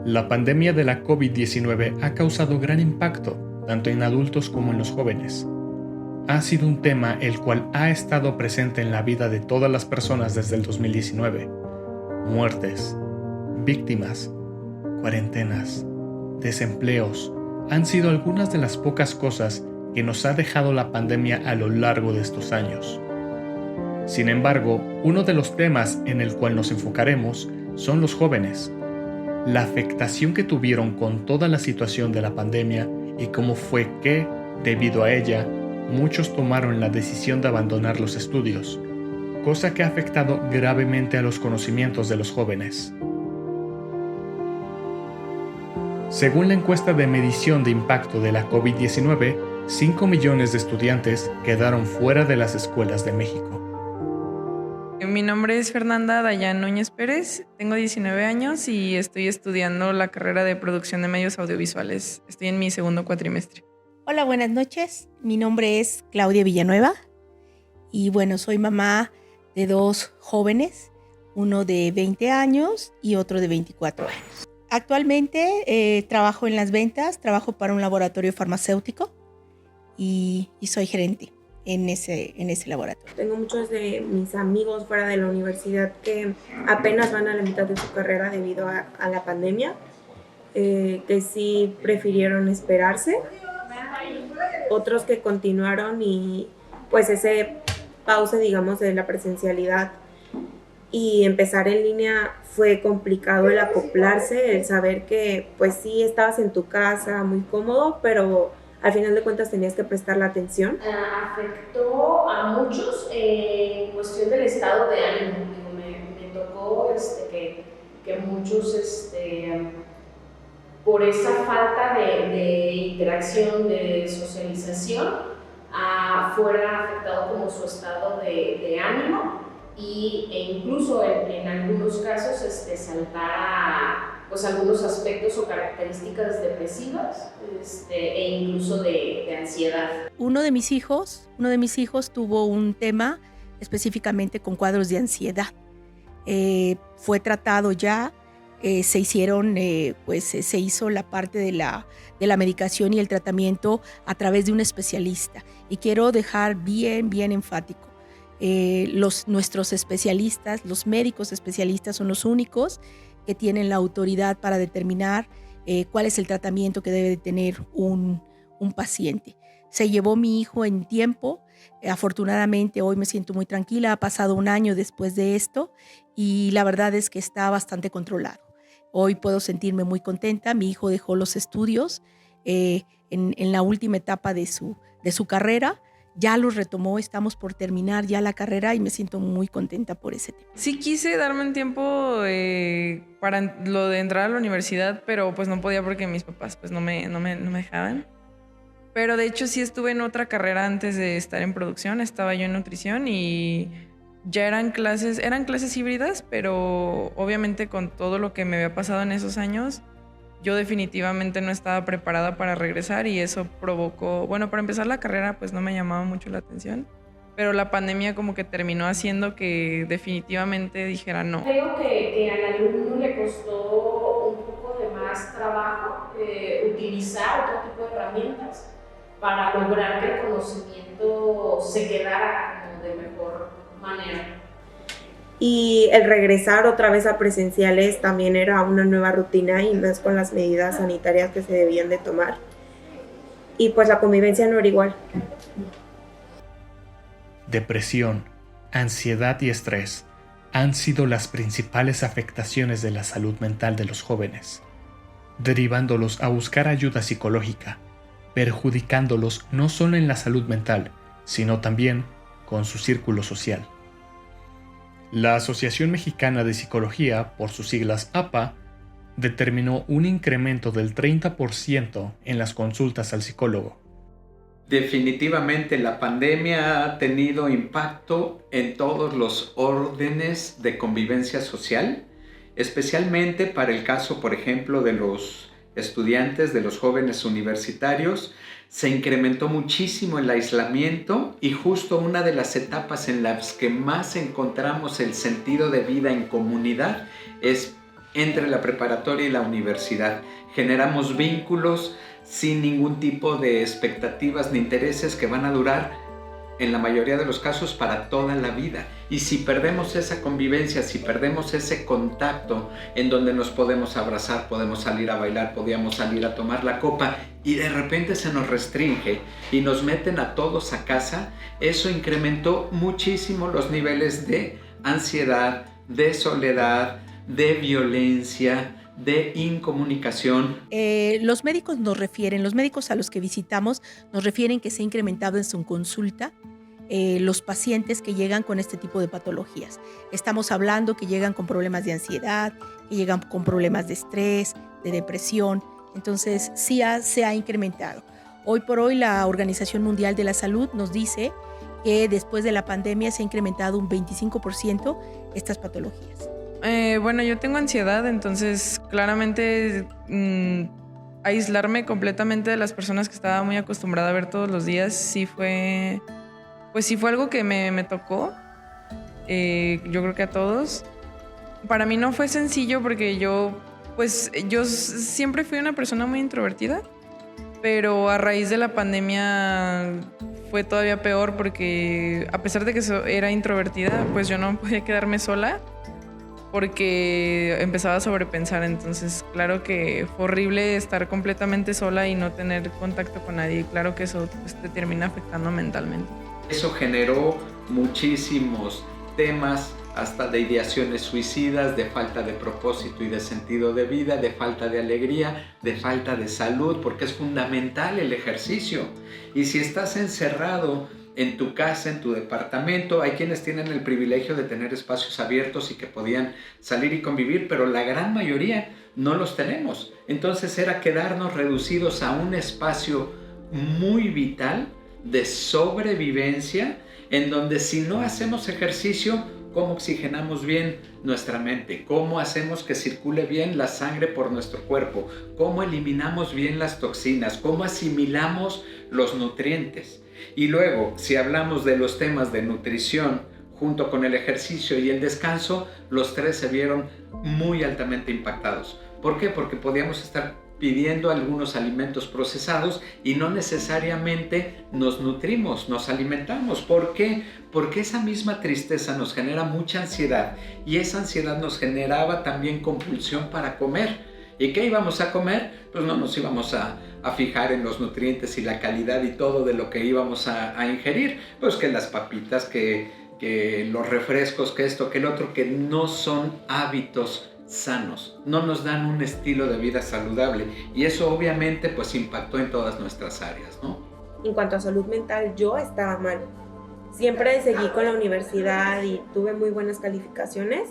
La pandemia de la COVID-19 ha causado gran impacto, tanto en adultos como en los jóvenes. Ha sido un tema el cual ha estado presente en la vida de todas las personas desde el 2019. Muertes, víctimas, cuarentenas, desempleos, han sido algunas de las pocas cosas que nos ha dejado la pandemia a lo largo de estos años. Sin embargo, uno de los temas en el cual nos enfocaremos son los jóvenes, la afectación que tuvieron con toda la situación de la pandemia y cómo fue que, debido a ella, muchos tomaron la decisión de abandonar los estudios, cosa que ha afectado gravemente a los conocimientos de los jóvenes. Según la encuesta de medición de impacto de la COVID-19, 5 millones de estudiantes quedaron fuera de las escuelas de México. Mi nombre es Fernanda Dayan Núñez Pérez, tengo 19 años y estoy estudiando la carrera de producción de medios audiovisuales. Estoy en mi segundo cuatrimestre. Hola, buenas noches. Mi nombre es Claudia Villanueva y soy mamá de 2 jóvenes, uno de 20 años y otro de 24 años. Actualmente trabajo en las ventas, trabajo para un laboratorio farmacéutico y soy gerente en ese laboratorio. Tengo muchos de mis amigos fuera de la universidad que apenas van a la mitad de su carrera debido a la pandemia, que sí prefirieron esperarse. Otros que continuaron y pues ese pausa, digamos, de la presencialidad y empezar en línea fue complicado el acoplarse, el saber que pues sí estabas en tu casa muy cómodo, pero al final de cuentas tenías que prestar la atención. Afectó a muchos en cuestión del estado de ánimo. Me tocó que muchos por esa falta de interacción, de socialización, fuera afectado como su estado de ánimo e incluso en algunos casos saltara pues algunos aspectos o características depresivas e incluso de ansiedad. Uno de mis hijos tuvo un tema específicamente con cuadros de ansiedad. Fue tratado ya, se hizo la parte de la medicación y el tratamiento a través de un especialista. Y quiero dejar bien enfático. Nuestros especialistas, los médicos especialistas son los únicos que tienen la autoridad para determinar cuál es el tratamiento que debe de tener un paciente. Se llevó mi hijo en tiempo, afortunadamente hoy me siento muy tranquila, ha pasado 1 año después de esto y la verdad es que está bastante controlado. Hoy puedo sentirme muy contenta, mi hijo dejó los estudios en la última etapa de su carrera. Ya los retomó, estamos por terminar ya la carrera y me siento muy contenta por ese tema. Sí quise darme un tiempo para lo de entrar a la universidad, pero pues no podía porque mis papás pues no me dejaban. Pero de hecho sí estuve en otra carrera antes de estar en producción, estaba yo en nutrición y ya eran clases híbridas, pero obviamente con todo lo que me había pasado en esos años, yo definitivamente no estaba preparada para regresar y eso provocó, para empezar la carrera pues no me llamaba mucho la atención, pero la pandemia como que terminó haciendo que definitivamente dijera no. Creo que al alumno le costó un poco de más trabajo utilizar otro tipo de herramientas para lograr que el conocimiento se quedara como de mejor manera. Y el regresar otra vez a presenciales también era una nueva rutina y más con las medidas sanitarias que se debían de tomar. Y pues la convivencia no era igual. Depresión, ansiedad y estrés han sido las principales afectaciones de la salud mental de los jóvenes, derivándolos a buscar ayuda psicológica, perjudicándolos no solo en la salud mental, sino también con su círculo social. La Asociación Mexicana de Psicología, por sus siglas APA, determinó un incremento del 30% en las consultas al psicólogo. Definitivamente la pandemia ha tenido impacto en todos los órdenes de convivencia social, especialmente para el caso, por ejemplo, de los estudiantes, de los jóvenes universitarios. Se incrementó muchísimo el aislamiento y justo una de las etapas en las que más encontramos el sentido de vida en comunidad es entre la preparatoria y la universidad. Generamos vínculos sin ningún tipo de expectativas ni intereses que van a durar en la mayoría de los casos para toda la vida. Y si perdemos esa convivencia, si perdemos ese contacto en donde nos podemos abrazar, podemos salir a bailar, podíamos salir a tomar la copa y de repente se nos restringe y nos meten a todos a casa, eso incrementó muchísimo los niveles de ansiedad, de soledad, de violencia, de incomunicación. Los médicos a los que visitamos nos refieren que se ha incrementado en su consulta los pacientes que llegan con este tipo de patologías. Estamos hablando que llegan con problemas de ansiedad, que llegan con problemas de estrés, de depresión. Entonces sí se ha incrementado. Hoy por hoy la Organización Mundial de la Salud nos dice que después de la pandemia se ha incrementado un 25% estas patologías. Bueno, yo tengo ansiedad, entonces claramente aislarme completamente de las personas que estaba muy acostumbrada a ver todos los días sí fue algo que me tocó. Yo creo que a todos. Para mí no fue sencillo porque yo siempre fui una persona muy introvertida, pero a raíz de la pandemia fue todavía peor porque a pesar de que era introvertida, pues yo no podía quedarme sola porque empezaba a sobrepensar. Entonces, claro que fue horrible estar completamente sola y no tener contacto con nadie. Claro que eso te termina afectando mentalmente. Eso generó muchísimos temas, hasta de ideaciones suicidas, de falta de propósito y de sentido de vida, de falta de alegría, de falta de salud, porque es fundamental el ejercicio. Y si estás encerrado en tu casa, en tu departamento, hay quienes tienen el privilegio de tener espacios abiertos y que podían salir y convivir, pero la gran mayoría no los tenemos. Entonces era quedarnos reducidos a un espacio muy vital de sobrevivencia, en donde si no hacemos ejercicio, ¿cómo oxigenamos bien nuestra mente? ¿Cómo hacemos que circule bien la sangre por nuestro cuerpo? ¿Cómo eliminamos bien las toxinas? ¿Cómo asimilamos los nutrientes? Y luego, si hablamos de los temas de nutrición, junto con el ejercicio y el descanso, los tres se vieron muy altamente impactados. ¿Por qué? Porque podíamos estar pidiendo algunos alimentos procesados y no necesariamente nos nutrimos, nos alimentamos. ¿Por qué? Porque esa misma tristeza nos genera mucha ansiedad y esa ansiedad nos generaba también compulsión para comer. ¿Y qué íbamos a comer? Pues no nos íbamos a fijar en los nutrientes y la calidad y todo de lo que íbamos a ingerir. Pues que las papitas, que los refrescos, que esto, que el otro, que no son hábitos sanos, no nos dan un estilo de vida saludable y eso obviamente pues impactó en todas nuestras áreas, ¿no? En cuanto a salud mental, yo estaba mal. Siempre seguí con la universidad y tuve muy buenas calificaciones,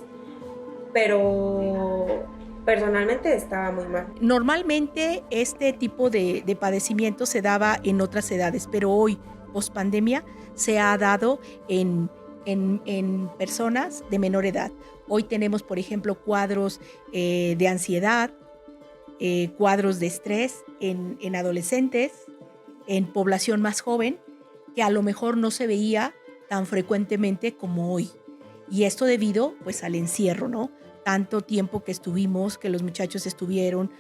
pero personalmente estaba muy mal. Normalmente este tipo de padecimiento se daba en otras edades, pero hoy, post pandemia, se ha dado en personas de menor edad. Hoy tenemos, por ejemplo, cuadros de ansiedad, cuadros de estrés en adolescentes, en población más joven, que a lo mejor no se veía tan frecuentemente como hoy. Y esto debido pues al encierro, ¿no? Tanto tiempo que los muchachos estuvieron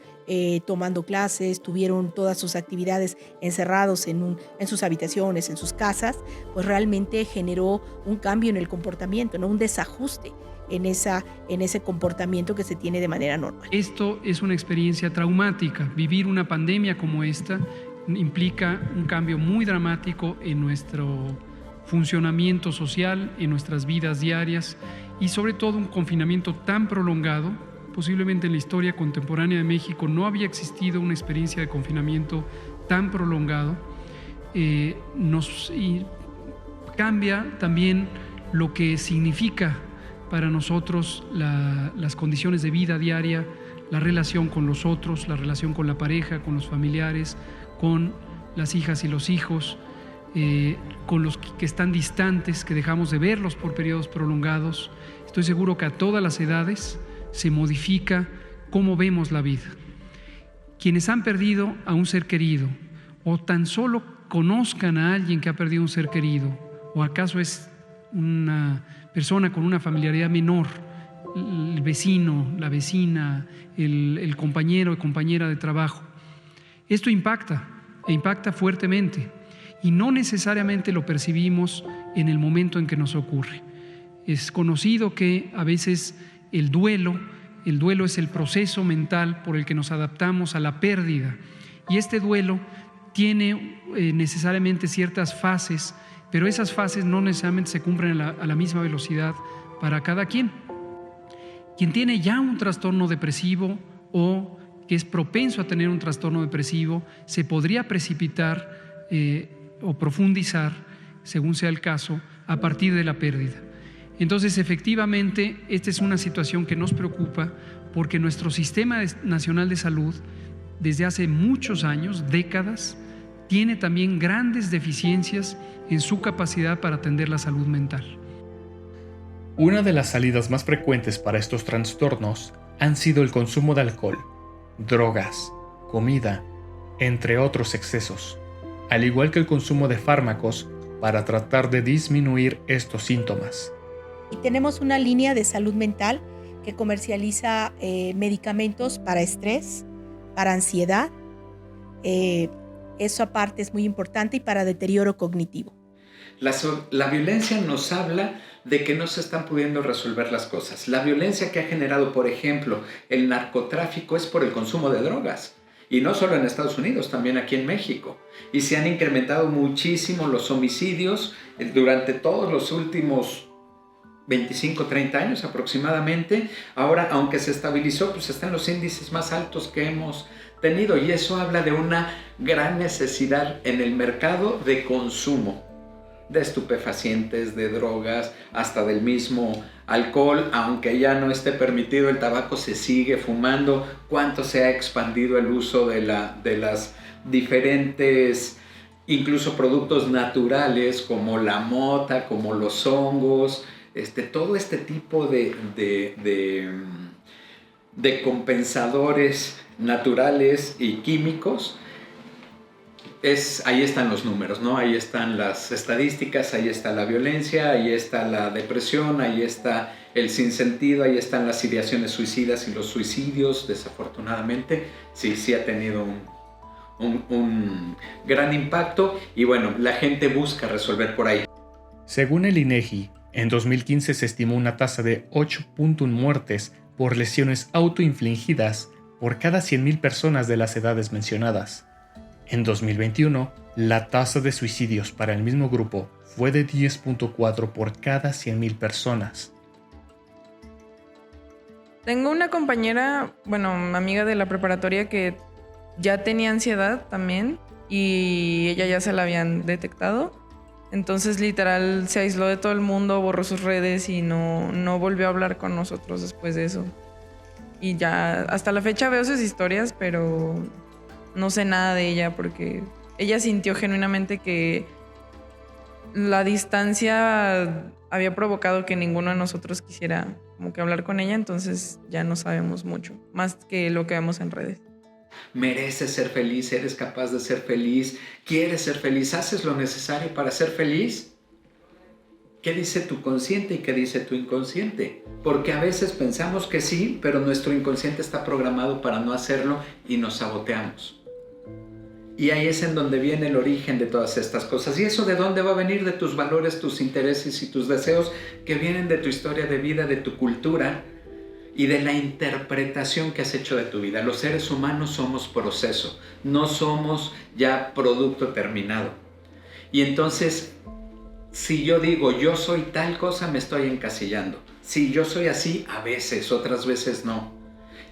tomando clases, tuvieron todas sus actividades encerrados en sus habitaciones, en sus casas, pues realmente generó un cambio en el comportamiento, ¿no? Un desajuste en ese comportamiento que se tiene de manera normal. Esto es una experiencia traumática. Vivir una pandemia como esta implica un cambio muy dramático en nuestro funcionamiento social, en nuestras vidas diarias y sobre todo un confinamiento tan prolongado. Posiblemente en la historia contemporánea de México no había existido una experiencia de confinamiento tan prolongado. Y cambia también lo que significa para nosotros las condiciones de vida diaria, la relación con los otros, la relación con la pareja, con los familiares, con las hijas y los hijos, con los que están distantes, que dejamos de verlos por periodos prolongados. Estoy seguro que a todas las edades se modifica cómo vemos la vida. Quienes han perdido a un ser querido o tan solo conozcan a alguien que ha perdido un ser querido, o acaso es una persona con una familiaridad menor el vecino, la vecina, el compañero o compañera de trabajo. Esto impacta fuertemente y no necesariamente lo percibimos en el momento en que nos ocurre. Es conocido que a veces el duelo es el proceso mental por el que nos adaptamos a la pérdida, y este duelo tiene necesariamente ciertas fases, pero esas fases no necesariamente se cumplen a la misma velocidad para cada quien. Quien tiene ya un trastorno depresivo o que es propenso a tener un trastorno depresivo, se podría precipitar o profundizar, según sea el caso, a partir de la pérdida. Entonces, efectivamente, esta es una situación que nos preocupa porque nuestro Sistema Nacional de Salud, desde hace muchos años, décadas, tiene también grandes deficiencias en su capacidad para atender la salud mental. Una de las salidas más frecuentes para estos trastornos han sido el consumo de alcohol, drogas, comida, entre otros excesos, al igual que el consumo de fármacos para tratar de disminuir estos síntomas. Y tenemos una línea de salud mental que comercializa medicamentos para estrés, para ansiedad, eso aparte es muy importante, y para deterioro cognitivo. La violencia nos habla de que no se están pudiendo resolver las cosas. La violencia que ha generado, por ejemplo, el narcotráfico es por el consumo de drogas. Y no solo en Estados Unidos, también aquí en México. Y se han incrementado muchísimo los homicidios durante todos los últimos 25, 30 años aproximadamente. Ahora, aunque se estabilizó, pues están los índices más altos que hemos tenido. Y eso habla de una gran necesidad en el mercado de consumo de estupefacientes, de drogas, hasta del mismo alcohol. Aunque ya no esté permitido el tabaco, se sigue fumando. ¿Cuánto se ha expandido el uso de las diferentes, incluso productos naturales como la mota, como los hongos, todo este tipo de compensadores naturales y químicos? Ahí están los números, ¿no? Ahí están las estadísticas, ahí está la violencia, ahí está la depresión, ahí está el sinsentido, ahí están las ideaciones suicidas y los suicidios, desafortunadamente. Sí ha tenido un gran impacto y bueno, la gente busca resolver por ahí. Según el INEGI, en 2015 se estimó una tasa de 8.1 muertes por lesiones autoinfligidas por cada 100.000 personas de las edades mencionadas. En 2021, la tasa de suicidios para el mismo grupo fue de 10.4 por cada 100.000 personas. Tengo una compañera, amiga de la preparatoria, que ya tenía ansiedad también y ella ya se la habían detectado. Entonces, literal, se aisló de todo el mundo, borró sus redes y no volvió a hablar con nosotros después de eso. Y ya, hasta la fecha veo sus historias, pero no sé nada de ella porque ella sintió genuinamente que la distancia había provocado que ninguno de nosotros quisiera como que hablar con ella, entonces ya no sabemos mucho, más que lo que vemos en redes. Mereces ser feliz, eres capaz de ser feliz, quieres ser feliz, haces lo necesario para ser feliz. ¿Qué dice tu consciente y qué dice tu inconsciente? Porque a veces pensamos que sí, pero nuestro inconsciente está programado para no hacerlo y nos saboteamos. Y ahí es en donde viene el origen de todas estas cosas. ¿Y eso de dónde va a venir? De tus valores, tus intereses y tus deseos que vienen de tu historia de vida, de tu cultura y de la interpretación que has hecho de tu vida. Los seres humanos somos proceso, no somos ya producto terminado. Y entonces, si yo digo yo soy tal cosa, me estoy encasillando. Si yo soy así, a veces, otras veces no.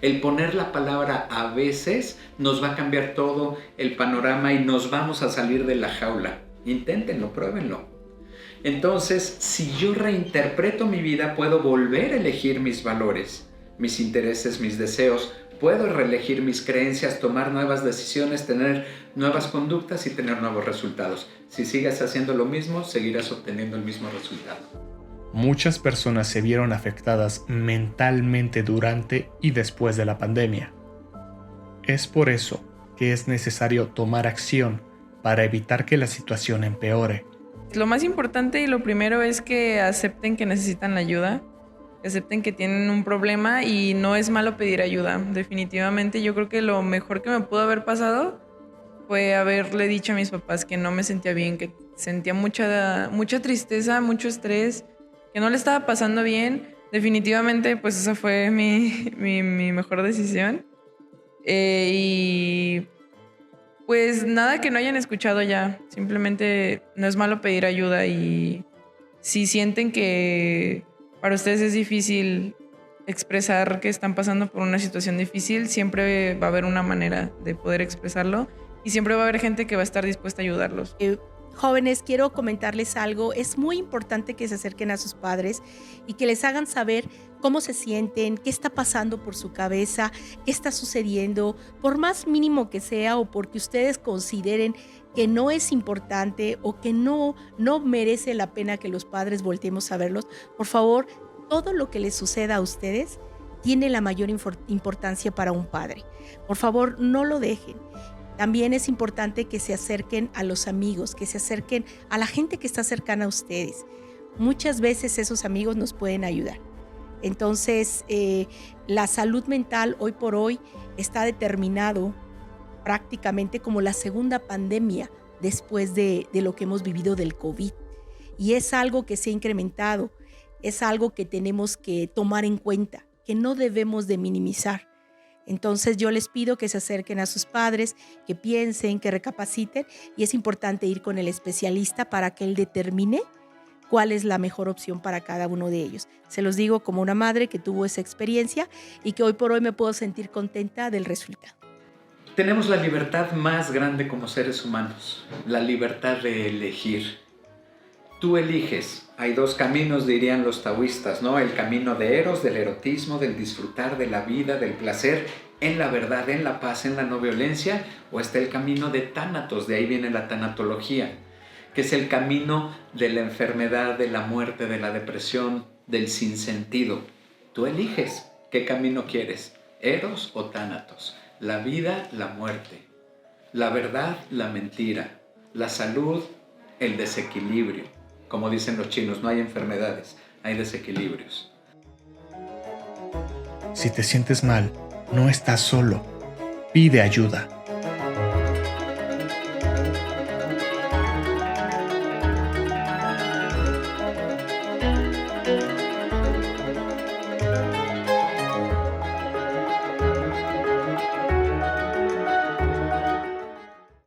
El poner la palabra a veces nos va a cambiar todo el panorama y nos vamos a salir de la jaula. Inténtenlo, pruébenlo. Entonces, si yo reinterpreto mi vida, puedo volver a elegir mis valores, mis intereses, mis deseos. Puedo reelegir mis creencias, tomar nuevas decisiones, tener nuevas conductas y tener nuevos resultados. Si sigues haciendo lo mismo, seguirás obteniendo el mismo resultado. Muchas personas se vieron afectadas mentalmente durante y después de la pandemia. Es por eso que es necesario tomar acción para evitar que la situación empeore. Lo más importante y lo primero es que acepten que necesitan la ayuda. que acepten que tienen un problema y no es malo pedir ayuda. Definitivamente yo creo que lo mejor que me pudo haber pasado fue haberle dicho a mis papás que no me sentía bien, que sentía mucha tristeza, mucho estrés, que no le estaba pasando bien. Definitivamente, pues esa fue mi mejor decisión. Y pues nada que no hayan escuchado ya. Simplemente no es malo pedir ayuda y si sienten que para ustedes es difícil expresar que están pasando por una situación difícil, siempre va a haber una manera de poder expresarlo y siempre va a haber gente que va a estar dispuesta a ayudarlos. Jóvenes, quiero comentarles algo. Es muy importante que se acerquen a sus padres y que les hagan saber cómo se sienten, qué está pasando por su cabeza, qué está sucediendo, por más mínimo que sea o porque ustedes consideren que no es importante o que no merece la pena que los padres volteemos a verlos. Por favor, todo lo que les suceda a ustedes tiene la mayor importancia para un padre. Por favor, no lo dejen. También es importante que se acerquen a los amigos, que se acerquen a la gente que está cercana a ustedes. Muchas veces esos amigos nos pueden ayudar. Entonces, la salud mental hoy por hoy está determinado prácticamente como la segunda pandemia después de lo que hemos vivido del COVID. Y es algo que se ha incrementado, es algo que tenemos que tomar en cuenta, que no debemos de minimizar. Entonces yo les pido que se acerquen a sus padres, que piensen, que recapaciten y es importante ir con el especialista para que él determine cuál es la mejor opción para cada uno de ellos. Se los digo como una madre que tuvo esa experiencia y que hoy por hoy me puedo sentir contenta del resultado. Tenemos la libertad más grande como seres humanos, la libertad de elegir. Tú eliges. Hay dos caminos, dirían los taoístas, ¿no? El camino de Eros, del erotismo, del disfrutar de la vida, del placer, en la verdad, en la paz, en la no violencia, o está el camino de Tánatos, de ahí viene la tanatología, que es el camino de la enfermedad, de la muerte, de la depresión, del sinsentido. Tú eliges qué camino quieres, Eros o Tánatos, la vida, la muerte, la verdad, la mentira, la salud, el desequilibrio. Como dicen los chinos, no hay enfermedades, hay desequilibrios. Si te sientes mal, no estás solo. Pide ayuda.